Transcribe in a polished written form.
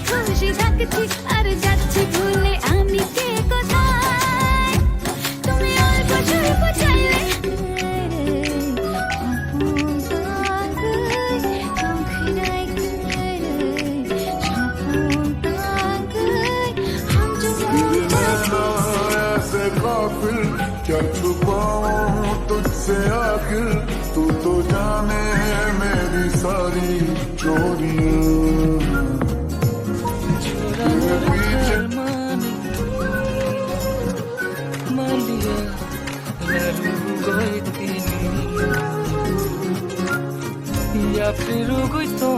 খুশি থাকছি আর যাচ্ছি ভুলে আমি কে কোথায় তুমি অল্প স্বল্প চাইলে काफिर क्या छुपाऊं तुझसे आखिर तू तो जाने है मेरी सारी चोरियां पीछे मालिया लूंगा इतनी या फिर कोई तो